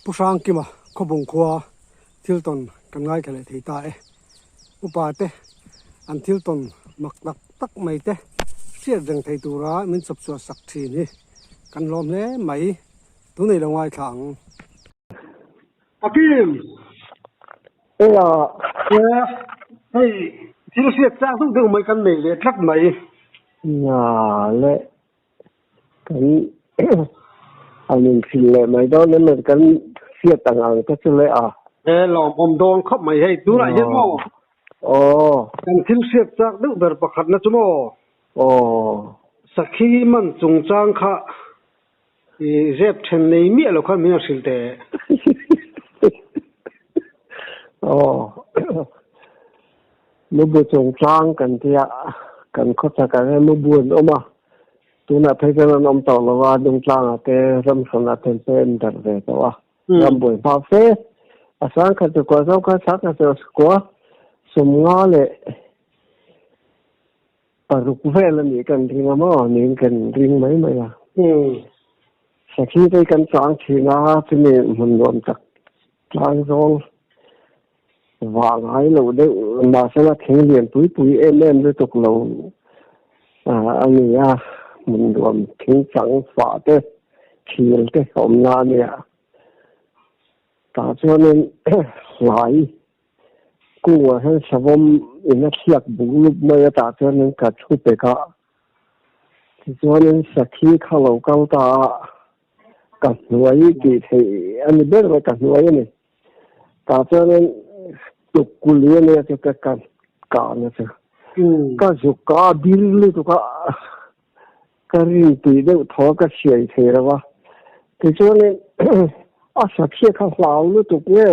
pusang kima khobong khwa tilton kan ngai kale thei ta e upa te an tilton maknak tak mai te siat jeng thei tura min chop chu sak thi ni kan lom le mai tu nei longai thang akim là hey thil siat cha tu deu mai kan nei le thak mai nhà lệ cái anh mình phi lệ mấy đó nên mình cái siết tăng ăn cái chỗ lệ à e lom om dong khop mai hey tu la yen mo kan thil siat cha deu ber pakhat na chumo sakhi man chung chang kha i zep then nei mi lo khan mi silte nó bữa trồng trang cần thì cần có tất cả nó buồn ôm à tôi nói thấy cái nó ông tàu làว่าtrồng trang à cái râm sơn là thêm thêm đặc biệt đó à râm buồn pha phê à sáng cái từ qua sau cái sáng cái từ qua sum ngõ lệ à rục về là mình cần thì nó mà mình cần riêng mấy mấy à sau khi cái cần trang thì nó thì mình muốn chắc trang rồi vàng hay lâu đấy mà sẽ là thiên liền túi em với tục lâu anh ấy mình làm thiên chẳng phá thế thì cái hôm nay nè ta cho nên lại cũng hay sắp om in siết bụng lúc mới ta cho nên cả chút bề cả thì cho nên sau khi khâu lâu cao ta cả nuôi thì anh ấy biết là cả nuôi này ta cho nên tục kuliah ni kita kan kan itu, kan suka bil itu kan tidak thọ cái chuyện thế rồi wa, thì cho nên sao khi kan lao lu tục nghe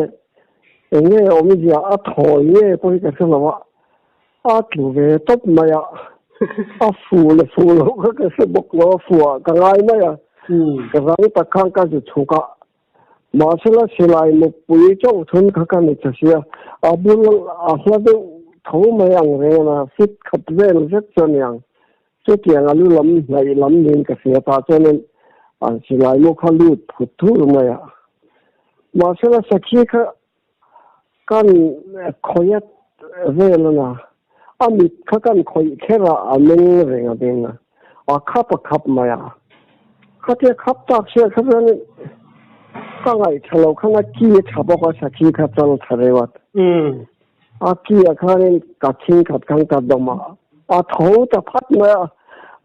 ông ấy giờ thổi nghe coi cái sao wa, tu về top mày phụ là cái sự bộc lộ phụ cái ai mày cái răng ta khang cái gì chuka mà sẽ là sẽ lại một buổi trong thôn các cái này chứ sao buổi là thấu mấy anh này là fit khắp về rất cho nên cho tiền là lưu lắm nên cái gì ta cho nên sẽ lại một cái lưu phút thu mà sẽ là sẽ khi cái khói về là mình các cái khói khi là mình rồi bên khắp mà cái tắc sẽ khắp nênข้างไอ้ทะเลข้างกี้ทับก็สักขี้ขัดจังทะเลวัดกี้ข้างนี้กัดขี้ขัดข้างตัดดมท้องจะพัดมา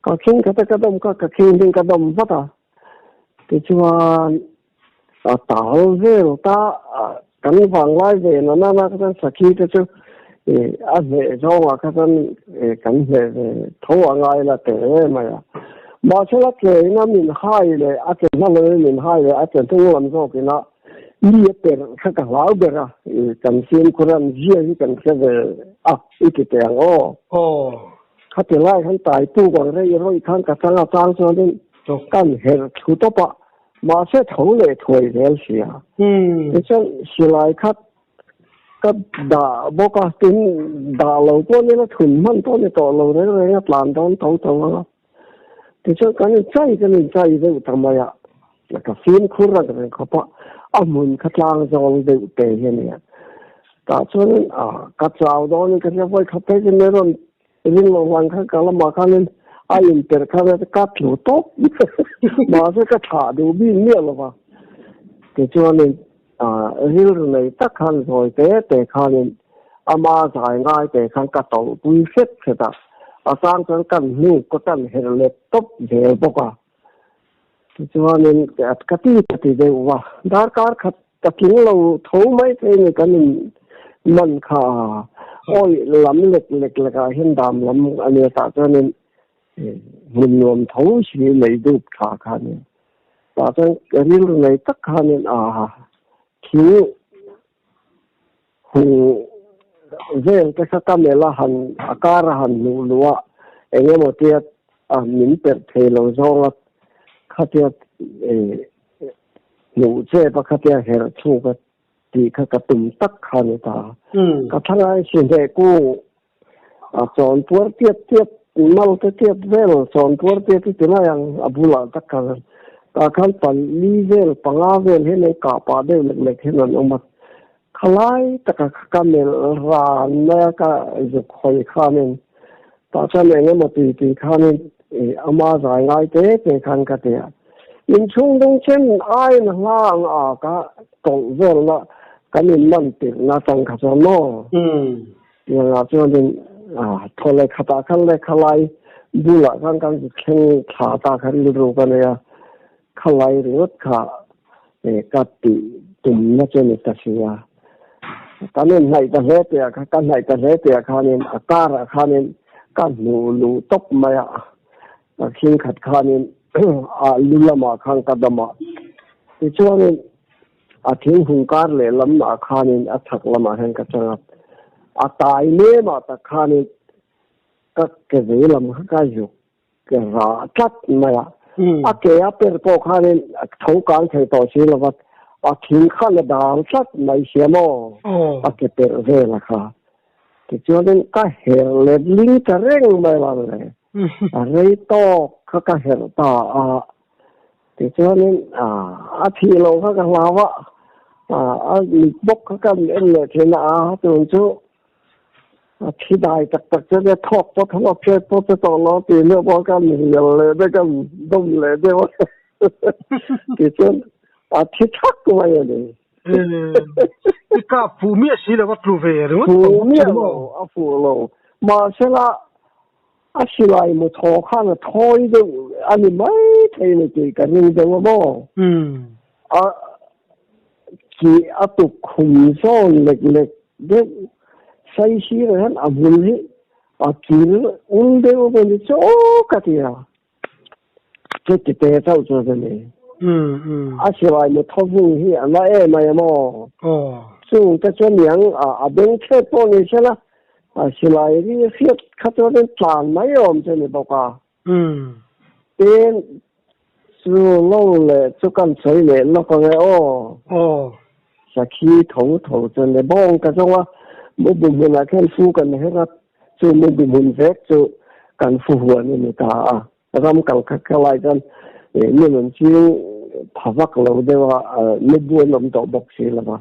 กัดขี้ขัดกระดมก็กัดขี้ดึงกระดมวัดที่ชัวตาเวลตากันฟังไล่เวนั่นก็สักขี้จะช่วยเวจ้องก็กันเวท้องอะไรละเต๋อมามาช่วยเกย์นั่นมันหายเลยอาจจะนั่นเลยมันหายเลยอาจจะต้องวันก็กินละนี่เป็นข้าวเหลาเบอร์กันเสียงคนนั้นเยี่ยมกันแค่อีกแต่งข้าจะไล่ขั้นตายตู้ก่อนได้ยังอีกขั้นกับจ้างส่วนนี้กันเห็นชุดต่อมาช่วยถงเลยถอยเรื่องเสียดิฉันสิไล่คัดก็ด่าบอกว่าถึงด่าเราตัวนี้แล้วถุนมันตัวนี้ต่อเราเนี่ยอะไรปลานตอนแล้วที่ฉันกันใจเรื่องทำไมแล้วก็ฟิล์มคู่รักกันเขาปะมุนขัดล้างจองเดือดเตะเนี่ยแต่ส่วนกัดสาวตอนนี้ก็จะไปขับไปจนเรื่องรางวัลข้างกันแล้วมาข้างนั้นอินเตอร์ข้างนั้นกัดหลุดต๊อกมาสักถาดูบินเนี่ยหรอวะที่ส่วนนี้เรื่องในตักขันซอยแต่ข้างนี้มาสายง่ายแต่ข้างกัดต่อปุยเซ็ตเสร็จสร้างกันนี่ก็ตั้งเฮลเล็ตท็อปเฮลปะที่ว่านี่กติเดียวว่าดาร์การขัดตะกิ้งเราทุ่มไม่ใช่เนี่ยกันมันค่ะโอ้ยล้ำเล็กแล้วก็เห็นดำล้ำอันนี้แต่ว่านี่มันรวมทุ่มชีวิตในรูปขาขาเนี่ยแต่ว่าเรื่องในตักขาเนี่ยคิ้วหูเรื่องก็สักการเวลาหันอาการหันรัวเองหมดที่มินเปิดเทโลโซ่ข้าที่หนูเจ็บข้าที่เห็นชูกที่ข้ากระตุ้มตักขันตาก็ทั้งไอ้สิ่งที่กูสอนตัวเทียบมัลเทียบเวลสอนตัวเทียบที่ไหนยังบุลาตักขัน ta kan pan li vel panga vel he ne ka pa de lek he non omat khalai taka kamel ra na ka ju khoi khanen ta cha ne nge mo ti khanen ama zai ngai te khan ka te in chung dong chen ai na lang a ka tong vel na kan in man ti na tang kha so no ya la cho nên thole khata khan le khalai bula kan khen tha ta khan lu ro ka ne ya khalai rot kha ka ti tum na chen ta sia ta nên này ta hết thì cái này ta hết thì cái nên ta là cái nên cái lù tóc mày khi khát cái nên lù làm khang cái đó mà thì cho nên thiên hùng cá lệ lắm là cái nên thắc làm hàng cái chẳng tài lệ mà ta cái nên cái gì làm cái gì cái ra chắc mày cái per cái nên thấu cảm thấy tổ chức là vật thiên khăn là đào chắc mấy xe mò cái per về là khá thì cho nên cái hệ lệ linh cái rèn mày làm này rồi to cái hệ ta thì cho nên thì lâu cái lao lịch bốc cái em lệ thế nào tôi cho thì đại tất cho cái thóc cho thằng học cái cho nó thì nó bao cái mình lệ cái đông lệ đấy thì cho thì chắc của mày này cái phụ miệt xí là bắt lùi về đúng không? Phụ miệt lo, phụ lo, mà sẽ là xí lại một thọ khăn là thôi đâu, anh mấy thầy này chỉ cần nhìn được mà, chỉ tụ khum số lệch đấy, sai xí là hắn buồn hết, chỉ uống đều bên đi chỗ cái gì cái tệ tao cho cái này. xí lại một thọ vui hi anh ấy mà mo chung cái chỗ miếng bên kia bao nhiêu xe là xí lại đi phiết khát cho đến tràn mấy ôm cho này bao cả bên su lâu lệ cho căn sấy lệ nó có cái sa khí thấu cho này bong cái chỗ một bụng là cái phu cần hết là cho một bụng vét cho cần phu huấn này ta làm cái lại cho nên mình chịu thắc lâu đấyว่าไม่บุญลมต่อบอกสิละว่า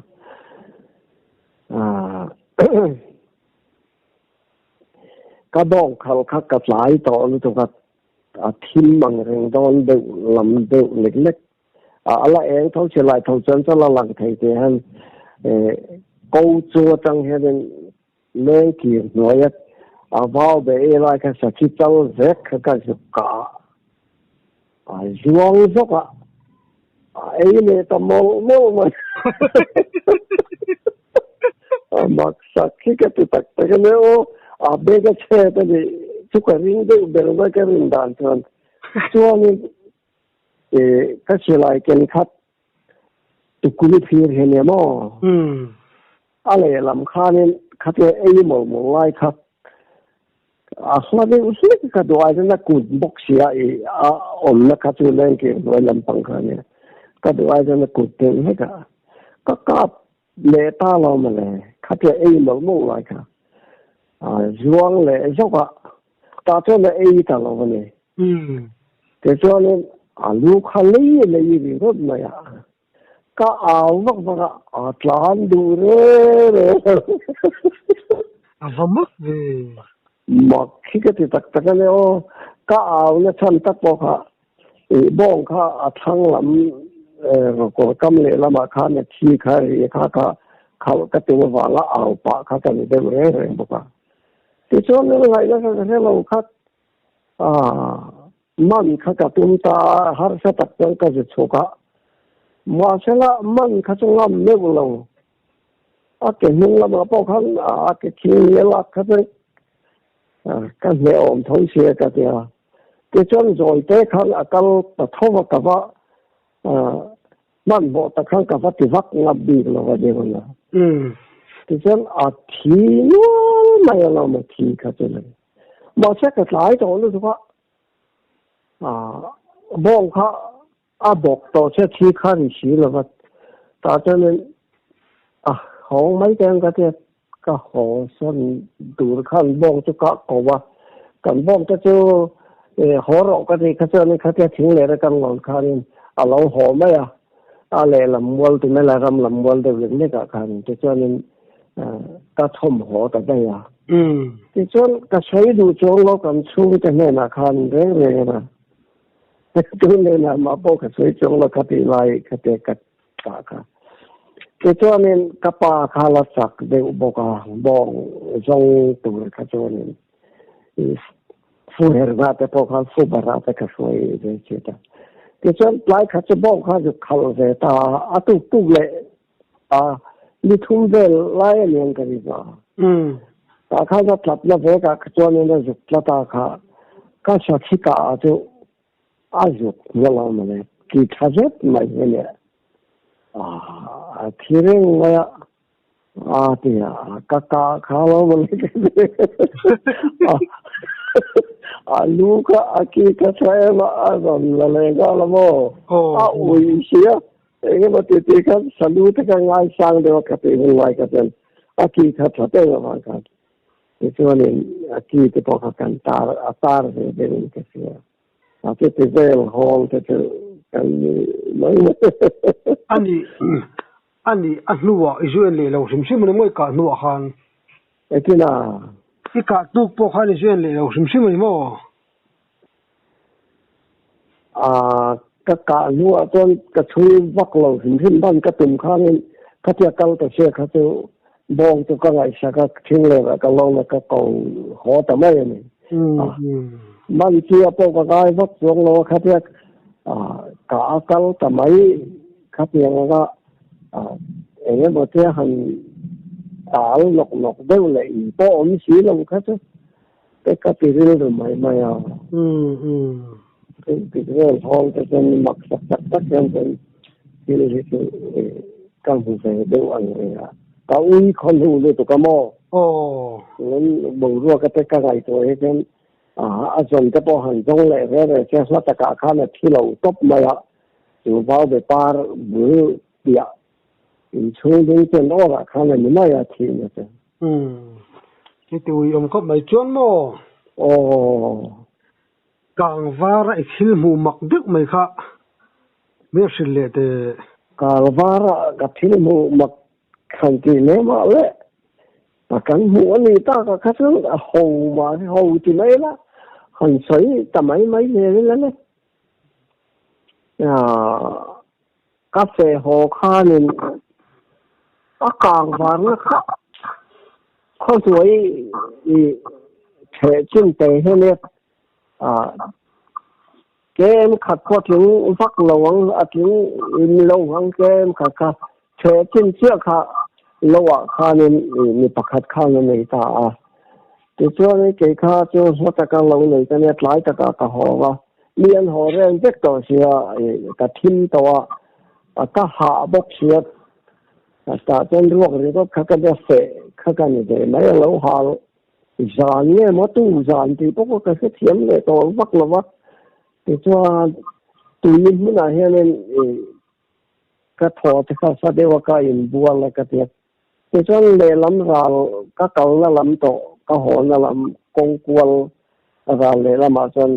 ก็บอกเขาก็หลายต่อรู้ตัวก็ทิมบางเรื่องตอนเด็กลำเด็กเล็กๆอะไรเองเขาเฉลยเขาจนจะละหลังไทยเดียนกูจัวจังเห็นเลี้ยงกี่หน่วยว่าเบย์อะไรก็สักที่เจ้าเด็กก็จะกะยวงซกấy này ta mong mà mặc sắc khi cái tụt cái này bây giờ chơi cái gì chụp cái ring đấy bên ngoài cái ring đàn thôi cho nên cái gì lại cái khát tụt cúi phía thế này màอะไรlàm khá nên khát cái ấy mà lại khát sao đấy usually cái đồ ấy nó cùn bốc xía nó khát cho nên cái nó làm bằng cái này cái đồ ấy nó cùn tiền hết cả các lệ ta lo mà lệ khát cái ấy mà lại cả ruộng lệ dốc ta cho nên ấy ta lo mà này thế cho nên lúc khá lấy gì rất mà cái áo vác tràn đủ rồi mất về mà khi cái thì tất cái này cái áo nó chân tất bao cả bông cả thang lắm có cầm lệ lắm mà khá này chi khá cái tiêu vào là áo bạc khá cái này đều rồi bao cả thì cho nên là cái lâu khá man khá cái tung ta har sa tất cái gì số cả mà sẽ là man khá trong làm nhiều lâu cái nung làm bao khá cái chi là khá cái này ôm thối xe cái gì cái chân rồi tới khăn cái thâu vào cái vợ man bộ ta khăn cái vợ thì vắt ngập đi là vậy đó cái chân thì nó mày làm mà thì cái chân này mà sẽ cái lái đó nó thôi bông khá bọc đó sẽ thì khăn xí là vậy ta cho nên không mấy cái cái hồ xuân đủ khăn bông cho các cậu cần bông cho hồ rộng cái gì cái cho nên cái tiếng lệ cái ngọn khăn lâu hồ mấy lệ làm muôn thì mấy là làm muôn đều những cái cả khăn cho nên các thom hồ tại đây thì cho cái xây đủ cho nó còn xuống cho nên là khăn đấy mà cho nên là mà bao cái xây cho nó cái lại cái cả cho nên các bà khá là sắc đều bao cả bong trong tuổi cái cho nên phù hợp với cái bao cả phù hợp với cái xây đấy chứ ta cho nên lại cái cho bao cả được khảo về ta tu lệ đi thung về lại liền cái gì đó ta khá là thật là về cái cho nên là giúp là ta khá cái sao khi cả cho giúp là làm này kỳ thật mà như này thiring nga tia kaka khalo mali alu ka aki ka saya ma azam la lega la mo ui sia ege ba ti kan salu te ka ngai sang de ka te ngai ka ten aki ka thate ma ka ti chone aki te po ka kan tar de ke sia aki te vel hol te ani anuwa Israel le lo sim sim mo ka nuwa khan ekina ka tuk po khan Israel le lo sim sim mo ka nuwa ton ka thui vak lo sim sim ban ka tum khan ka tia kal ta se ka tu bong tu ka ngai sa ka thing le ka lo na ka ko ho ta mai ni man tia po ka gai vak jong lo ka tia cả câu tầm ấy khác nhau đó em một cái hình tạo lọc đều lại có ổn xí luôn khác chứ cái tiền rồi mày cái hòn cái chân mặc sắc chân cái căn phòng về đều ăn rồi cả uy con hưu được tụi mò nên bầu rùa cái ngày tuổi cái dần cái bộ hành trong lệ về cái số tất cả các là thi lâu top mà chủ vào về par bữa bịa chung đến trên đó là các là những cái thi nữa chứ cái tuổi ông có mấy chuyện mà càng vào lại khi mù mặc đức mấy khác biết sự lệ thì càng vào cái thi mù mặc khăn gì nữa mà đấy mà cái mù này ta cái thứ hầu thì mấy đó hình sấy tầm mấy ngày lên đấy cà phê hồ khan nên càng vào nó không tuổi thể chân tế hơn nè cái em khát có tiếng vắt lâu tiếng lâu hơn cái em khát thể chân chưa khát lâu khan nên mình khát khan nên người ta thì cho nên cái khác cho số tất cả lâu này cho nên lại tất cả các họ liên họ rằng rất多是cái team đó các hạ bốc xếp ta chân ruộng thì có các cái phê các cái này mấy lâu hà dàn nhé mà tu dàn thì có cái thiếm này to vắt là vắt thì cho tụi mình là hiện nên cái thọ thì các sao đều cái in buôn là cái thiệt thì cho nên làm ra các cậu là làm tổ các họ là làm công quân và để làm mà cho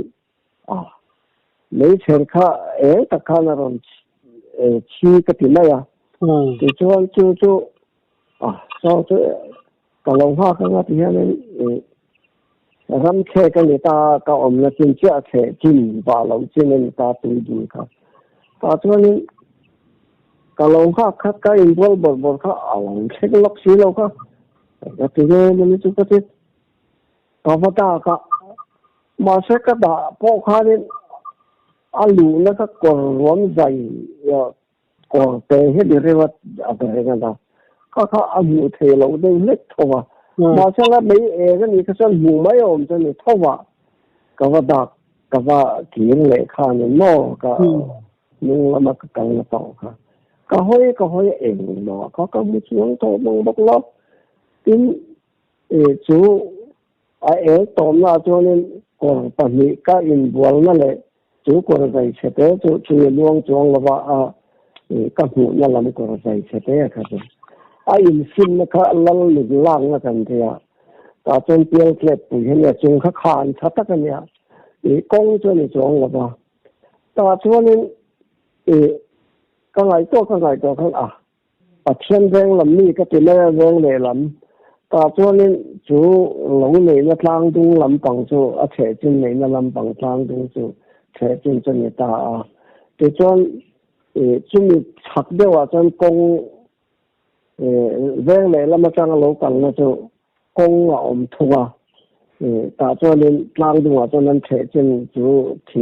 mấy chuyện khác tất cả là làm chi cái gì này thì cho sau đó cái lòng hoa cái gì này làm thế cái người ta cái ông là chính trị thế chính và lòng chính người ta tự nhiên cả cho nên cái lòng hoa cái involve khác lòng thế cái lốc xí lâu khác cái thứ này mình chúng ta biết ta cả mà sẽ cái đã bao khá đến alu nó các con rốn dày còn tệ hết đi rồi cái này đó các alu thì lâu đây hết thôi mà sẽ là mấy cái này cái sản phẩm mấy ông cho nên thôi cái kiến lệ khá nên nó nhưng mà cái càng là to cái hơi ẻn mà cái một chuyện thôi bằng bốc lót tin chú tóm là cho nên còn phần này các in buồn nó lại chú còn dạy sẽ thế chú luôn chuông là vợ các phụ nó làm còn dạy sẽ thế cả rồi in xin nó cả lăng lực lang là cần thế ta trên tiêu kẹp thì hiện giờ chúng các khán sát tất cả nhà công cho nên chuông là vợ ta cho nên cái ngày tôi thấy thiên veng làm mi cái tiền này veng này làm ta cho nên chú lâu này nó lang tung làm bằng chú thể chân này nó làm bằng lang tung chú thể chân chân này ta thì cho chú mình chắc đượcว่าcho công veng này làm mà trang lâu bằng nó chú công là thua ta cho nên lang tungว่าcho nên thể chân chú thì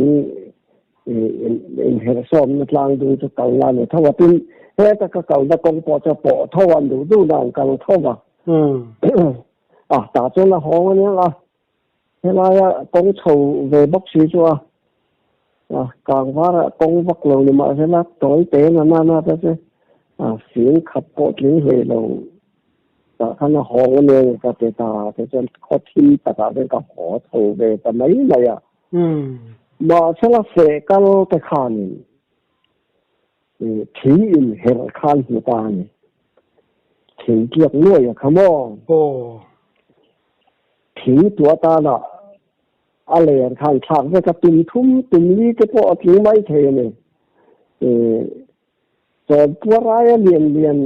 hệ thống nó lang tung chú cầu là này thua tin thế ta cái cầu nó công bỏ cho bỏ thua đủ nào cầu thua mà ta cho nó khó nữa là thế là công thầu về bác sĩ cho càng hóa là công bắt lâu mà thế là tối tế nó thế phiền khắp bộ chính hệ lâu ta khá là khó nữa cái ta thế cho khó thi ta cái khó thầu về ta mấy này mà thế là sẽ cái khăn thì in hệ khăn của ta này thì kiệt nuôi không thìตัวตาละอะไรข้างทางก็ตุ้มทุ่มตุ้มนี้ก็พอถึงไม่เทเนี่ยจอนปัวร้ายเรียน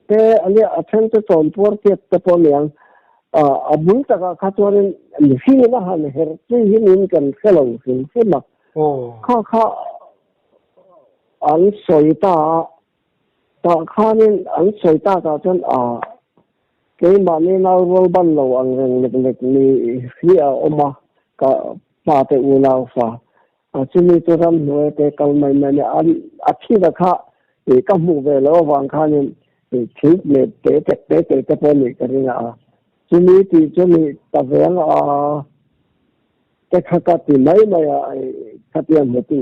แต่อันนี้อาจารย์จะจอนปัวเก็บแต่พอเลี้ยงบุญตะก็ตัวนี้หินนะฮะเนี่ยที่หินกันแค่เราหินมาข้าอันสวยตาข้านี่อันสวยตาก็จนcái mà nên nào rồi ban đầu anh rèn lịch ni khi mà cả ba cái u nào phá chỉ nên cho rằng nói cái câu này anh khi đó khác thì các mục về lo vàng khác nên thì chỉ để cái phần này cái này chỉ nên thì cho nên ta về cái khác thì mấy mà khác tiền một tí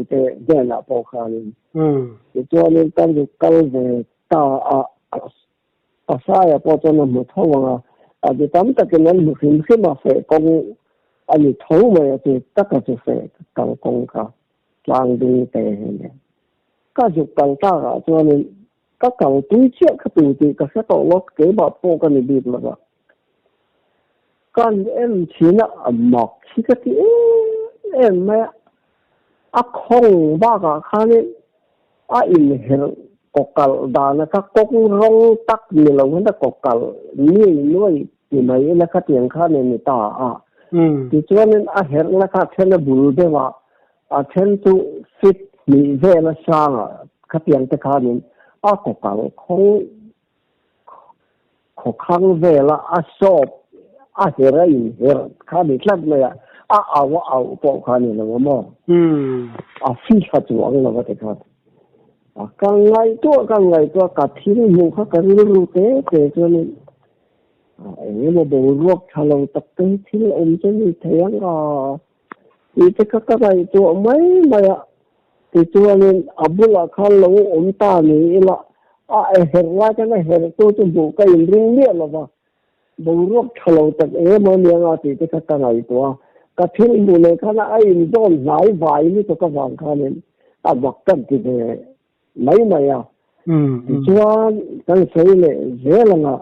cái là bao khác nên thì cho nên ta được câu về ta saya po cho nó một thâu thì tóm tất cái nó một khi mà phải công anh thấu mà thì tất cả sẽ phải cần công cả lang đi tệ này các dục cần ta cho nên các cầu túi chiếc các tủ thì các cái tổ lót kế bảo po cái này bị mà con em chỉ là mọc chỉ cái gì em mà không ba cả khá nên in hiểu cokal dana ka kong rong tak ni lo handa cokal ni noi ti mai la kha tiang kha ne ta ti chuan a her la kha thena bul de wa then tu fit ni ve la sang kha tiang te kha ni cokal khang ve la sop hera in her kha ni tlat me aw po kha ni lo mo fi kha chuang lo te kha càng ngày tôi cả thiên nhiều khác cái lưu tế để cho nên nếu mà bộ ruột thà lòng tập cái thiên ông cho như thế thì các này tôi mấy mà thì cho nên là khăn lòng ông ta này là hiện ra cái này hiện tôi cho bộ cái riêng biệt là mà bộ ruột thà lòng tập mà nhiều thì các này tôi cả thiên bộ này cái này don lại vài như tôi các bạn khăn nên vật cần thì mấy mày thì cho cái xây này dễ là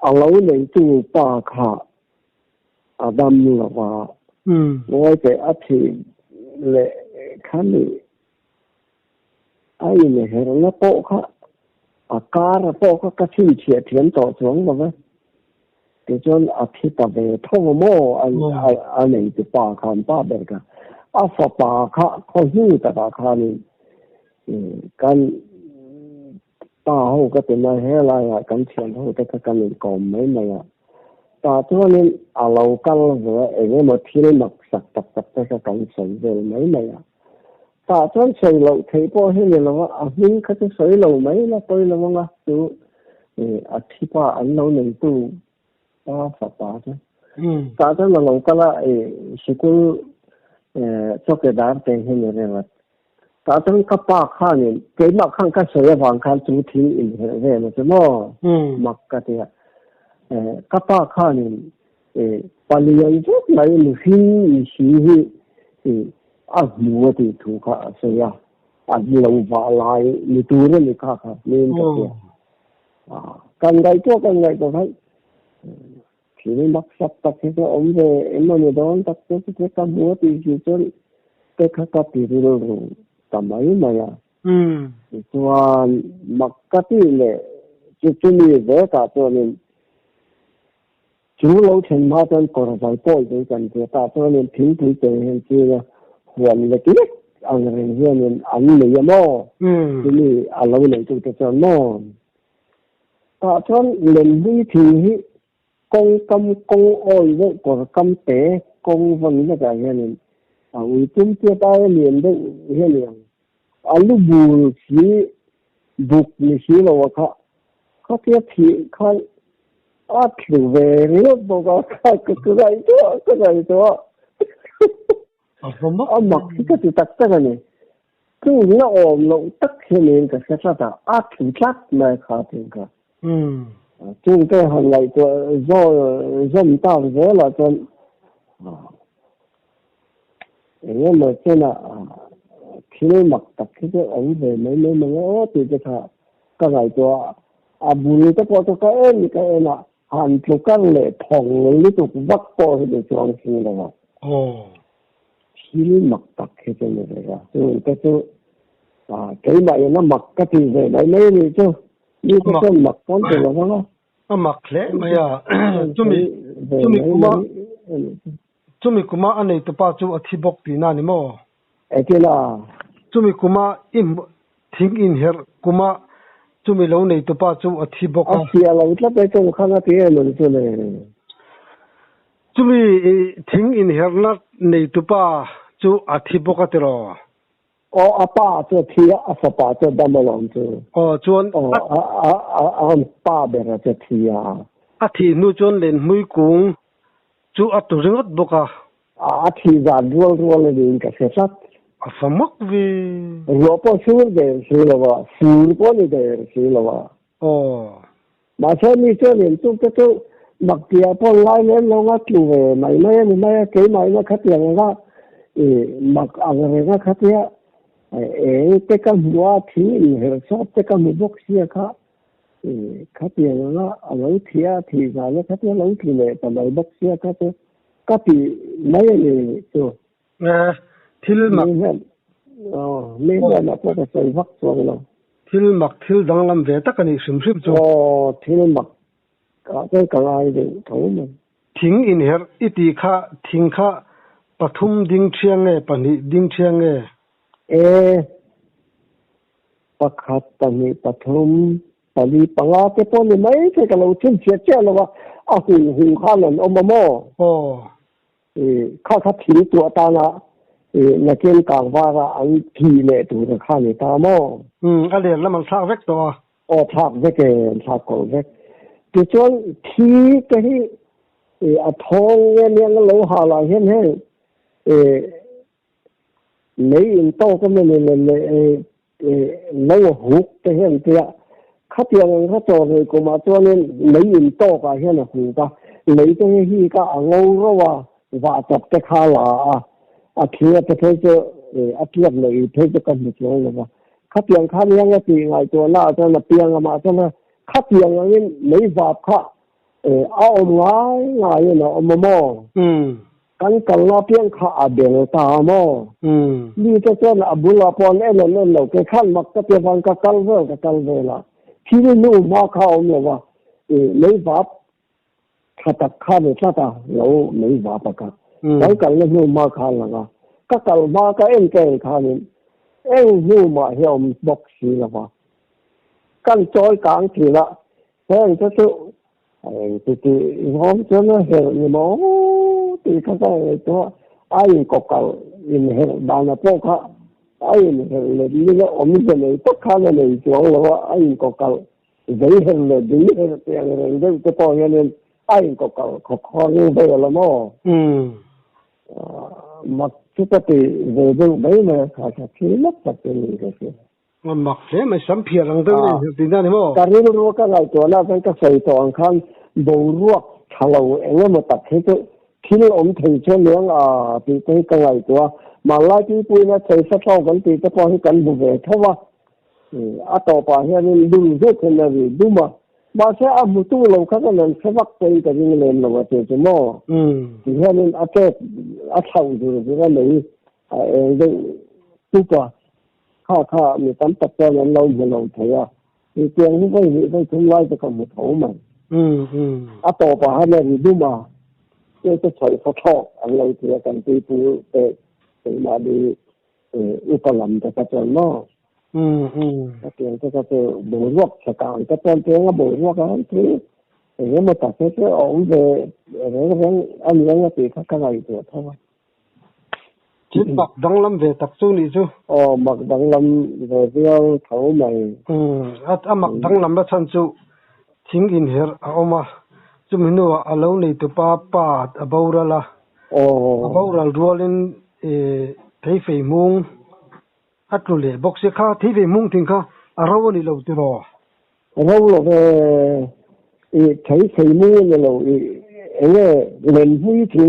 lâu này tu ba khá đam là và nói cái thì lệ khá này ai này hiểu nó bộ khá cá là bộ khá cái chuyện chuyện thiện tổ xuống rồi thì cho thì ta về thông mô anh này tu ba khá ba bề cả phá ba khá khó hiểu ta khá này cái ta hậu cái tiền này hay là cái tiền hậu cái mình còn mấy này ta cho nên lâu cái vừa em mà thiên mặc sạch tập cái sợi về mấy này ta cho sợi lâu thấy bao nhiêu là những cái sợi lâu mấy là tôi là mong chú thì ba anh lâu này tu ta phá ba chứ ta cho là lâu cái là sự cho cái đám tiền hay là ta trong các ba khăn này cái mà khăn cái sợi vàng khăn chủ thị về là chứ mà mặc cái gì các ba khăn này bây giờ rất là nhiều khi thì mua thì thu cả sợi lâu vào lại như tôi nó như khác nên cái ngày tôi thấy thì nó mắc sắp tập cái ông về em mà người đó tập cái mua thì chỉ cho cái các tỷ lệ tầm ấy mà ya cho mặc các tỷ lệ chú ý về cả cho nên chú lâu chân mà chân còn phải bồi cái cần thì ta cho nên thiếu thiếu tiền hiện chưa hoàn là cái anh em hiện nên anh này mà chú ý anh lâu này chúng ta cho nó ta cho nên đi thì công cam công oi với còn cam tế công vân là cái hiện 우리 쯤때 따에 리엔데 해령 알루 부시 북니 시로 카 카티아 피 칸 아트 베리오 보가 그가 있어 뭐 막 그게 딱딱하네 그냥 엄로 딱 해낸 그 세사다 아트 plat말 카든가 좀 cái hàng ngày do dân tạo thế là chân nhưng mà thế là khi mặc tập cái ống về mấy thì cái thà cái ngày cho bùi cái cái là hàng chục cái lệ phòng lý tục vắt po thì cho anh xin là khi mặc tập cái này ra rồi cái cái này nó mặc cái gì về mấy thì chứ như cái mặc con thì là nó mặc lẽ mà ya chumi kuma anei to pa chu athi bok ti na ni mo ekela chumi kuma im thing in her kuma chumi lo nei to pa chu athi bok a sia lo tla pe to khanga ti lo chu le chumi thing in her na nei to pa chu athi bok a tero apa chu thia asapa chu damalon chu chuan pa bera chu thia athi nu chon len hui kung chu atu ringot boka athi za dual le ka se sat afamak vi ropo sur de silwa sur ko ni de silwa ma che ni che len tu to mak tia po lai len lo nga tu ve mai ke mai na khat yang nga mak agare nga khatia te ka bua thi her sa te ka mu bok sia kha khatia nga alo thia thi za le khatia lo thi le ta mai bok sia kha te ka pi mai le to thil mak me na pa ka sai vak so lo thil mak thil danglam ve takani sim chu thil mak ka ai de thau ma thing in her iti kha thing kha pathum ding thiang nge pani ding thiang nge pakhat pani pathum pani panga te pon ni mai te ka lo chin chia chia lo wa a hu kha lan o mo kha thi tu ta na na ken kang wa ra an thi le tu ra kha ni ta mo a le la man sa vek to thak vek thak ko vek ti chon thi ke hi a thong ne lo ha la hen he lấy in to cái mình lấy hút cái hiện tượng khát tiền khát trò rồi cũng mà cho nên lấy in to cái hiện là hút cả lấy cái hi cả ngâu rồi và tập cái khá là kia cái thế chứ kia lấy thế chứ cần được rồi mà khát tiền cái gì ngày cho là tiền mà cho nó khát tiền lấy vào khá ngay nó mò kan kalna pian kha abel ta mo ni to chen abula pon en lo ke khan mak ta pe van ka kal ve la thi nu ma kha om lo wa lấy vap kha ta kha ne ta lo lấy vap ka kan kal nu ma kha la ga ka kal ma ka en ke kha ni en nu ma hiom bok si la wa kan choi kang thi la hen to tu thì hôm cho nó hiểu như mó thì các cái cho ai có cầu in hiểu đàn là bao cả ai hiểu là như nó ổn định này tất cả là này chỗ là ai có cầu giấy hiểu là giấy hiểu tiền là cái bao nhiêu nên ai có cầu có khó như vậy là mó mà chúng ta thì về đâu đấy mà khá khí lắm thật sự cái mặc thế mà sắm phiền lắm đâu thì ra thì mò cái này nó cái ngày chỗ là cái sợi toàn khăn bầu ruột thằng anh em mà tập thế chứ khi nó ôm thầy cho miếng thì cái ngày chỗ mà lại cái bụi nó thấy sát sau vẫn thì cái bao cái bụi về thôi mà tàu bà hiện nên đúng rất là gì đúng mà sẽ một tu lâu khác là sẽ bắt tay cái gì lên là vậy chứ mò thì hiện nên cái thầu rồi cái này đây chúng ta khá người ta tập cho nó lâu rồi lâu thấy à thì tiền như vậy thì chúng lai cho còn một thấu mà à tổ bà hay là gì đúng mà cái sợi phát thọ anh lâu thì cần đi tu để mà đi upalam cho cho nó cái tiền cho bổ ruột sẽ cao cái tiền nó bổ ruột cái thì mà ta sẽ ổn về anh ấy thì các này thì thôi chỉ bạc đăng lâm về tập trung đi chứ bạc đăng lâm về tiêu thấu mày mặc đăng lâm bắt chân chú chính in her mà chú mình nói alo này tụi pa about là about ruolin thấy phải mung rồi lệ bốc sẽ khá thấy phải mung thì khá rau này lâu từ rồi rau là về thấy phải mung là lâu lên huy thì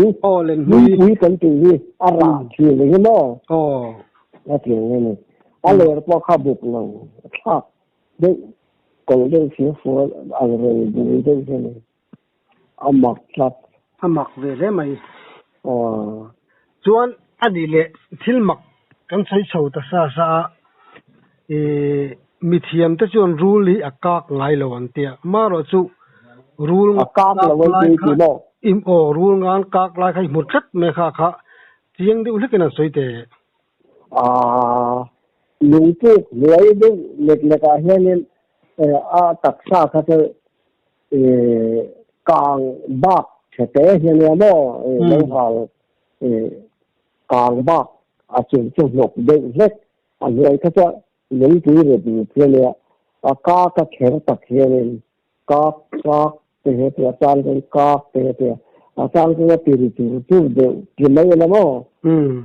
lên huy cần từ gì ra thì cái nó là tiếng này là bao khắp bụng lâu khắp đấy còn đây phía phố ăn rồi đi đây cái này mặc về đấy mày chuan anh đi lệ thil mặc kan sai chho ta sa mi thiam ta chuan rule hi akak ngai lo an tia ma ro chu rule akak la wai ti mo im rule ngan kak lai khai mut chat me kha chiang de ulik na soite lung pu lei de lek a hianin taksa kha te kang bak chete hianin mo lo hal kang bak a chung chung lok de lek a lei kha cha lung pu re bi phele a ka kher tak hianin ka te he te tan ka te a sang cái tiền tu de ki mai na mo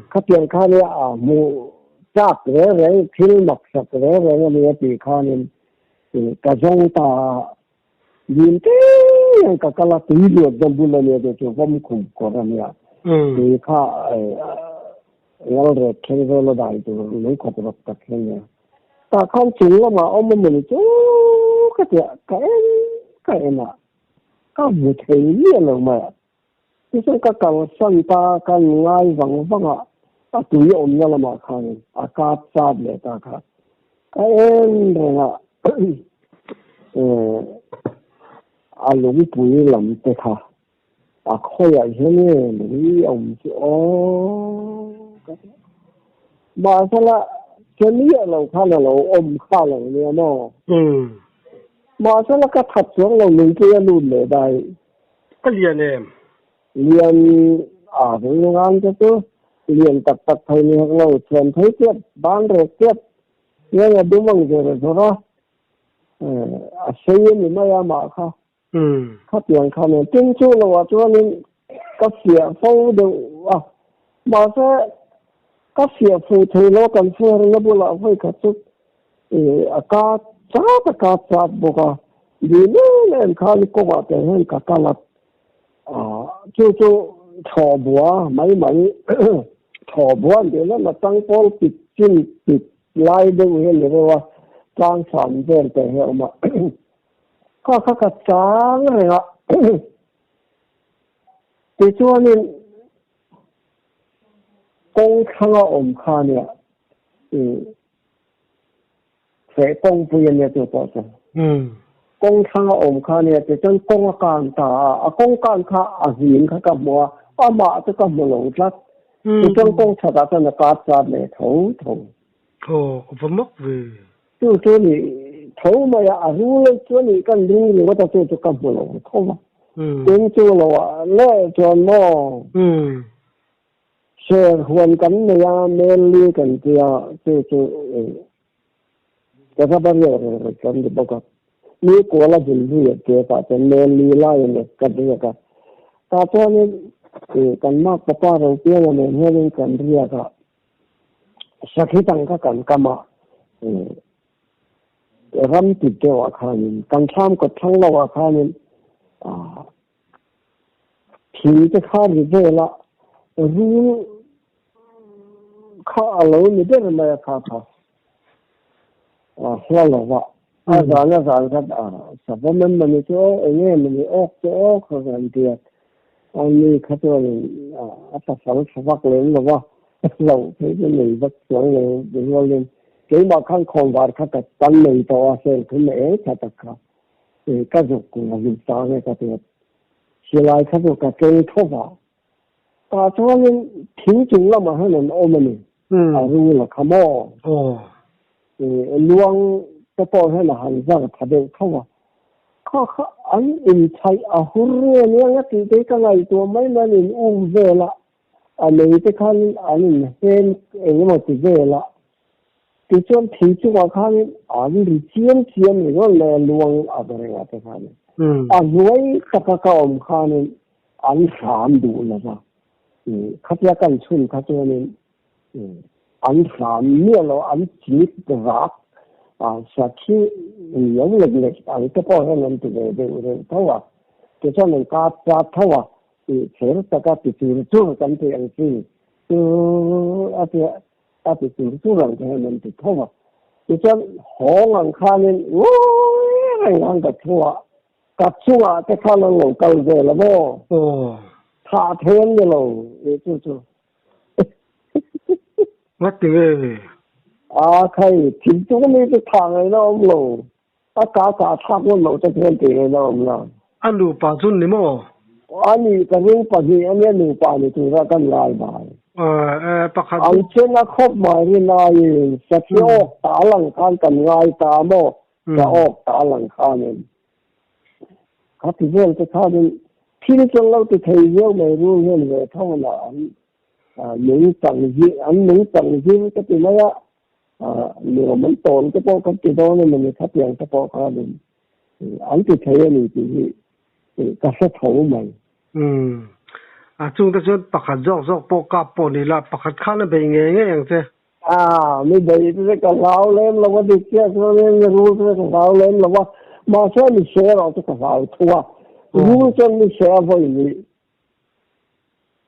khát tiền khá này mu chát rồi phil mặc sắc rồi mình bị khá nên cái giống ta nhìn thế cái là tùy được trong bulan này để cho vong khủng có ra nha thì khá rồi khi rồi là đại tu lấy có được tất cả nha ta không chịu mà ông mình chú cái mà cái một thế này mà cái cái sân ta cái ngay vắng vắng tụi ông nhau mà khang cát sát lệ ta khá cái em rồi lũng bụi lắm thế khá khơi ở dưới này mấy ông chứ mà sao là cái này là khá là ông khá là nhiều nó mà sao là cái thật xuống là mình kia luôn để đây cái gì em liền với ngang cho tôi liền tập thầy này lâu chuyện thấy tiếp bán rồi tiếp nhưng mà đúng bằng rồi đó xây như mấy mà không khác tiền không nên chính chú là cho nên các phía phong đều mà sẽ các phía phụ thầy nó cần phải nó bù lại với các chút các chát bộ cả vì nên khai có bảo thế hơn cả là chú thọ bùa mấy thọ bùa thì nó tăng phong bịt chín bịt lai đâu hết rồi trang sản về để hiểu mà có các trang này ạ thì cho nên công khang ổn khang này sẽ công phu này cho tốt công khang ổn khang này thì chân công can ta công can khá hiền khá cầm mua mà cho cầm mua lẩu lát thì chân công thật là chân là cá chả này thấu vẫn mất về cho nên thấu mà rú lên cho nên cái rú này có thể cho cầm mua lẩu thấu mà đến chỗ là lẽ cho nó sẽ hoàn cảnh này nên liên cảnh thì cái sao bây giờ cái gì bao cáiนี่กูละจินที่เกี่ยวกับเป็นเมลีไล่เนี่ยกันเรียกตาตัวนี้กันมากปะปะเราเกี่ยวเนี่ยเรื่องกันเรียกสักที่ตั้งกันกรรมรำติดเกี่ยวกับการกันทำกับทั้งเราอาคารนี้ที่จะข้ารีเจละรู้ข้าเราไม่ได้มาข้าเสียแล้วว่าAzan kat supplement mani cho enge mani ok khagan dia ani khatwa apa sal sabak len lawa lâu thế cái mình bất xuống này đừng lo lên cái mà khăn không vào khăn cả tăng mình to xem cái mẹ thật cả thì các dục cũng là dùng sao này cái việc chỉ lại các dục cái thô vào cho nên thiếu chúng là mà hơn là ôm mình rồi là khám thì luang cái bao hay là hành ra thật đều không à khó anh in thay hurry nha cái này tôi mấy mà in về là này cái khăn anh xem em mà thì về là cái chuyện thì chúng ta khăn anh đi chiên rồi là luang ở đây là cái khăn nuôi tất cả ông khăn anh làm đủ là sao khát ra cần xuân khát cho nên anh làm nhiều là anh chỉ rác sau khi những lực anh cái bao nhiêu năm từ về thâu cái cho nên cả thâu thì sẽ tất cả từ từ cái thì anh chỉ từ từ rằng cái nên từ thâu cái cho họ ăn khăn ôi ăn cái thua cắt xuống cái khăn nó cầu về là vô thà thêm cái lâu chú mất tiền cái thì chúng mình cái thằng này nó ông lâu cả thằng nó lâu cho thêm tiền nó ông lâu anh đủ bao nhiêu năm mà anh ấy cái những cái gì anh ấy đủ bao nhiêu tuổi ra cái lại bài bắt đầu anh trên nó khóc mà đi này sẽ thiếu ta lăng khăn cái ngay ta mà sẽ ta lăng khăn này cái thì về cái khăn này khi trong lâu thì thầy yêu này luôn hơn về thâu là những tầng gì cái gì đó nếu mình tồn cái bộ cái đó nên mình phát triển cái bộ cái này anh thì thấy này thì cái sẽ thấu mày chúng ta sẽ bắt đầu dọc bộ cáp bộ này là bắt đầu khăn về nghe như thế mình thấy cái lão lên là what đi kia rồi lên rồi cái lão lên là what mà sao mình share ở cái lão thua如果你想会你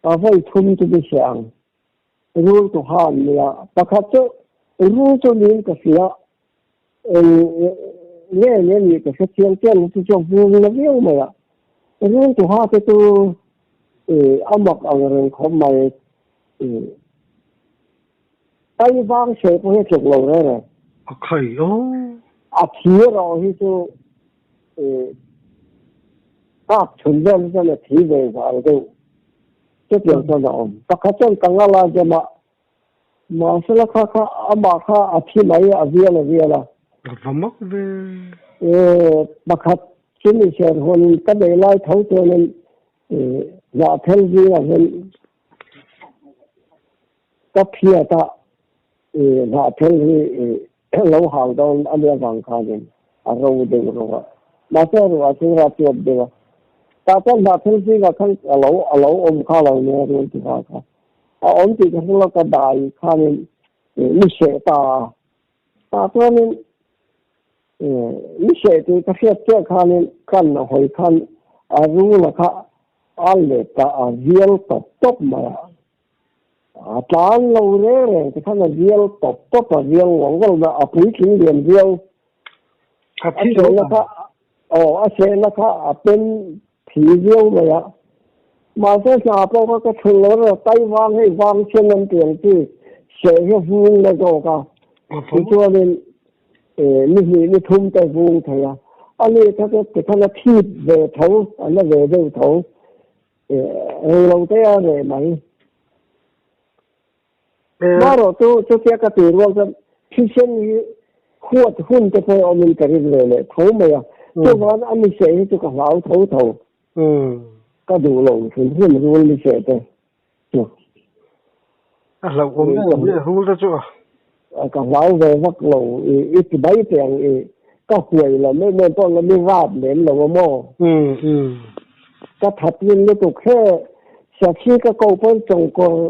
会吞这个想如果哈你把它做如果你个想你个是这样就叫不了没没呀如果哈这都阿莫阿人可买台湾社不会做路的可以哦去了去就存在这个体位话都这边说的不可真刚刚来的嘛马是了看马去买别了怎么的不可真的是和你跟你来投资人那天机了人个皮的那天机老行到安边房看见肉的肉那这个是话做的ta có là thiên sĩ là không ở lẩu ông khá là nghe rồi thì phải ông thì không là cái đại khá nên như sẽ ta cho nên như sẽ thì cái việc kia khá nên cần hỏi khănรู้là khá alle ta real top mà tan lâu rồi thì khá là real top real ngon là quý kinh điển real sẽ là khá sẽ là khá bên thì yêu mà ạ mà cái nhà bao cái thằng nó tay vang hay vang trên năm tiền thì sẽ cái vuông là đâu cả thì cho nên như thum cái vuông thầy anh ấy cái nó thịt về thấu nó về đâu thấu lâu tới rồi mày mà rồi tôi cái tiền luôn khi xem khuất hun cái thôi ông mình cái này thấu mày tôi nói anh ấy sẽ cho cái lão thấu cái đủ lâu thì mình luôn đi sẽ thế là cũng là hú đó chứ cái lão về vắt lâu ít bảy tiền cái quầy là mấy con là mấy vạt đến là mò cái thật nhiên nó tục thế sau khi cái câu phân trồng có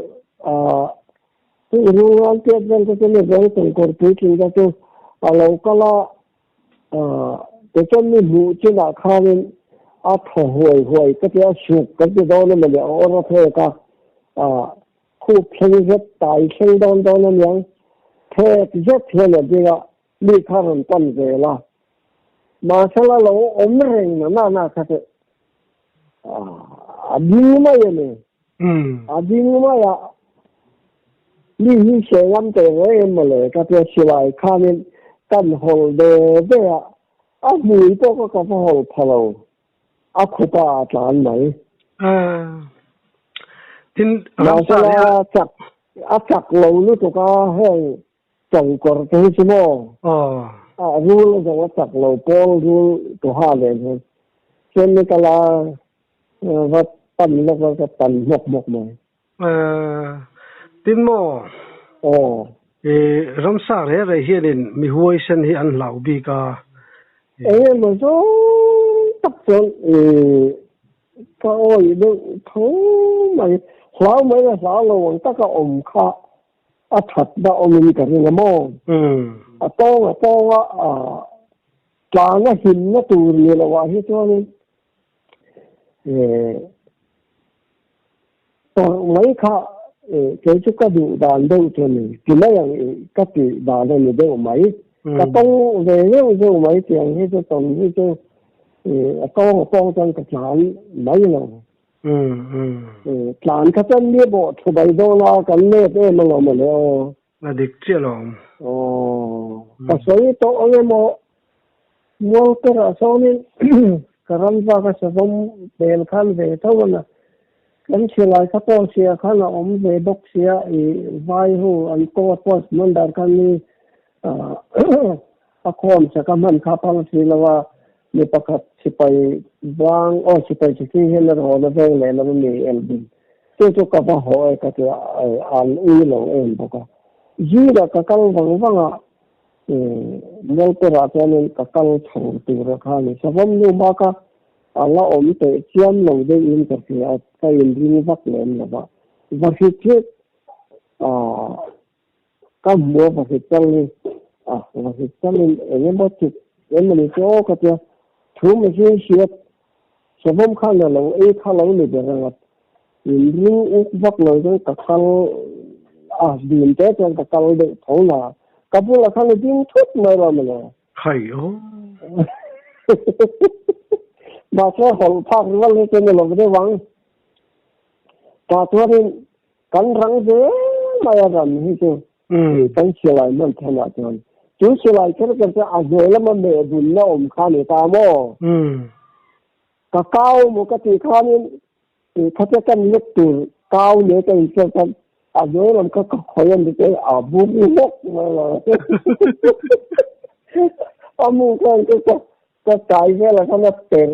cái luôn ăn tiết lên cái này với trồng có túi kinh cái chứ lâu cái là cái chân mình vụ trên là khá nên thở hồi cái sụp cái đó nó mình ở nó thế cả khu kinh rất đại kinh đó nó nhang thế rất thế là gì đó đi khá hơn quan về là mà sao là lâu ốm rình nó cái đi mà vậy nè đi mà ya นี่ที่เสียงมันแต่ว่าเอ็มมาเลยก็จะสลายข้านี่กันหอลเดย์เนี่ยอ่ะมือตัวก็กับหอลพะโลอ่ะคุปาจานไหนtin มา ram ซะ sa ละ le จักเรานี่ตัวก็ให้จังกอร์ที่ชิโม oh รู้แล้วจะว่าจักเราโป้รู้ตัวห้าเลยเช่นนี้ก็ละว่าตันแล้วก็ตันหมกเลย tin mo โอ้ ram sa le re hianin mi huai san hi an lau bi ka เอ้ยมันก็ตักจนก็โอ้ยดูทั้งไม่สาวไม่ละสาวเราตั้งก็อมข้าอัดถัดได้อมมีกันยังมั้งต้องว่าจางก็หินก็ตูเรียละว่าที่ตัวนี้ตอนไม่ข้าเจ้าก็ดูด่านดูตัวนี้กินอะไรอย่างก็ติดด่านได้ไม่ได้ไหมก็ต้องเรื่องดูไหมเสียงที่จะต้องที่จะต้องป้องกันกับหลานไม่หรอกหลานเขาจะเรียบถูกใบโดนกันเล่ได้มาหมดแล้วมาเด็กเจ้าหลงอ๋อแต่ส่วนตัวเองมัวแต่ละส่วนนี้การันว่าก็จะต้องเป็นขั้นเวทวันน่ะกันเชื่อเลยถ้าพอเสียขั้นอมเวบกเสียไว้หูอันโตพอสมันดันกันนี่อาคมจะกำมันข้าพังสิละว่ามีประกาศสิไปวางสิไปที่เห็นแล้วเราเวงเลยแล้วมันมีเอ็ลบินเจ้าจุกกับหัวก็จะอ่านอีหลงเอ็นบอกว่ายีระก็กังวลว่าเมื่อตัวเราเนี่ยก็กังวลตัวเราข้านี่สมมติว่าก็เราอมเตะเชื่อมลงได้ยินกับที่ก็ยินดีวักเล่นแล้วว่าที่เชื่อก็มัวว่าที่จังเลยว่าที่จังเลยเงี้ยบ่จุดมันนี่ก็ก็จะถูกไม่ใช่เสียสมมติข้างเราข้างเราเนี่ยเดี๋ยวว่ายินดีวักเลยต้องกับเขาดินเต้ต้องกับเขาเด็กท้องน่ะกับพวกเราข้างดินทุกไม่รอมันเลยใครมาแค่หงภาควันนี้เป็นหลงได้หวังตาตัวนี้กันรังเดียมาอย่างนี้จูกันเชื่ออะไรมันขนาดนั้นจูเชื่ออะไรแค่ก็จะอาศัยแล้วมันเดือดบุญแล้วอมข้านี่ตาโม่ก็เก้ามุกติข้านี่เขาจะกันเล็กตัวเก้าเนี่ยก็อีกกันอาศัยแล้วก็คอยมันจะบุญเล็กมาเลยมุกกันก็ใจแค่ละขนาดเต็ม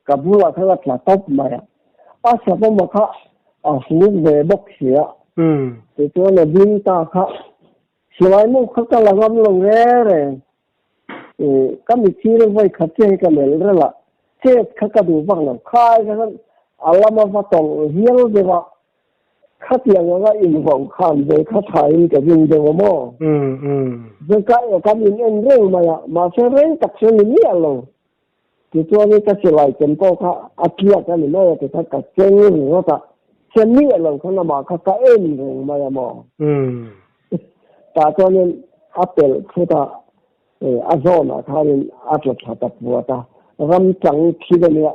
กับบัวเขาก็หลับตบมาสมมติเขาหูเบบกเสียแต่ตัวเนี่ยบินตาเขาสมัยนู้นเขาก็ระงับลงเลยก็มีที่เรื่องไว้ขัดเจกันเลยแล้วล่ะเช็ดเขาก็ดูบ้างแล้วค่ายกันอะไรมาฟัดตรงเฮียรู้ดีว่าเขาเตียงว่าอินของข้ามเลยเขาถ่ายมีกับยิงเดียวมั้งซึ่งก็มีเรื่องมาเชื่อเรื่องกับเชื่อนี่อะไรที่ตัวนี้ก็สลายจนก็เขาอาเกียกันไม่ได้แต่ถ้ากับเจ้าหรือว่าเช่นนี้เราเขาละมาเขาก็เอ็นเรื่องมาอย่างแต่ตัวนี้อัปเดตคือว่าอาโซน่ะเขาเนี่ยอัปเดตทับบัวตารำจังที่เนี่ย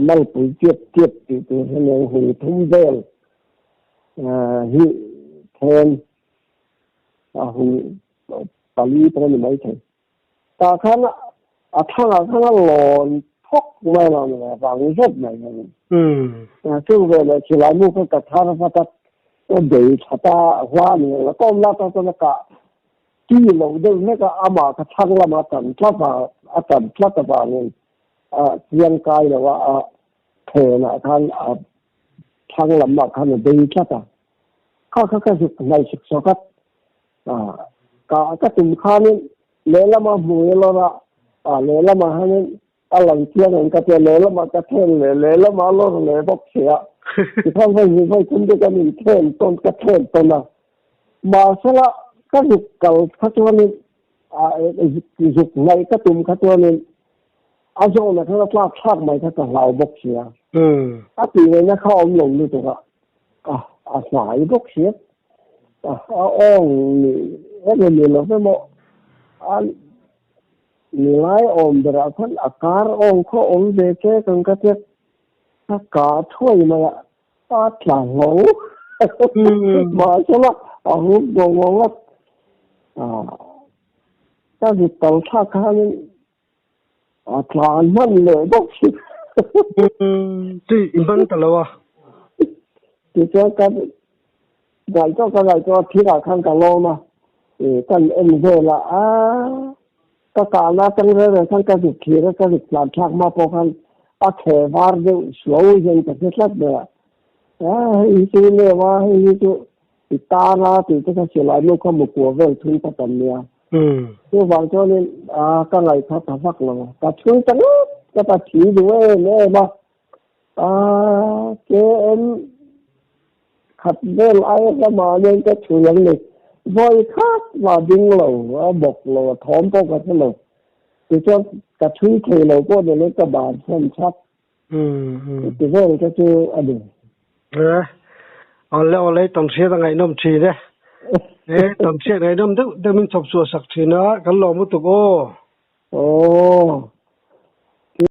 มันปุ๋ยเจ็บตัวเนี่ยหูทุ่มเบลฮีแทนหูตาลีตัวนี้ไม่ใช่แต่เขาน่ะทั้งหลอนพกไม่เราเนี่ยบางชอบไม่เนี่ยซึ่งเวลาที่เราลูกก็กระทำพัดก็เดือดชะตาว่าเนี่ยแล้วก็มาตอนนั้นก็ที่เราเดินนี่ก็อามาก็ทั้งละมาตันทับตันทับเนี่ยเพียงกายเลยว่าเธอน่ะทั้งละมาคันเดือดชะตาเขาสุดในสุดสกัดก็ถึงขั้นนี้เลละมาบุยละเลละมาให้หลังเที่ยงก็จะเลละมากระเทนเลละมาลดเลบกเสียที่ท่านให้ยินให้คุณด้วยกันอีกเทนต้นกระเทนต้นน่ะมาสละก็หยุดเก่าขัดตัวนี้หยุดในกระตุ้มขัดตัวนี้อาโจนะเขาพลาดพลาดไม่ถ้ากับเราบกเสียปีนี้นะเขาเอาลงด้วยตัวสายบกเสียอ้องนี่แล้วมีเราไม่หมดมีหลายองค์เดียวกันอาการองค์เขาองค์เด็กกันก็จะถ้ากาช่วยมาตัดหลังหู mà sao mà ông ngon lắm cái gì tàu xa khăn thằngมันเลยบอกสิ ที่อินบันตลอด thì cho cái ngày cho thi là khăn cả lô mà thì cần em về là các cả là trong rồi khăn cái việc kia cái việc làm chắc mà po khăn thể var de slow dân cái rất là được ý chí này mà ý chí thì ta là thì cái sự lại nó có một cuộc về thun ta tầm nha nhưng bằng cho nên cái ngày thật thật vất là ta thun ta cái ta chỉ đuổi nữa mà cái em khát về lại cái mà nên cái chủ nhân này voi khác và đinh lầu bọc lầu thóm bọc cái lầu thì cho cái thun thì lầu có để lấy cái bàn xem chắc thì về cái chú được ở đây tầm xe là ngày năm chi đấy tầm xe ngày năm tức mình chụp sửa sạc chi nó cái lò một tục ô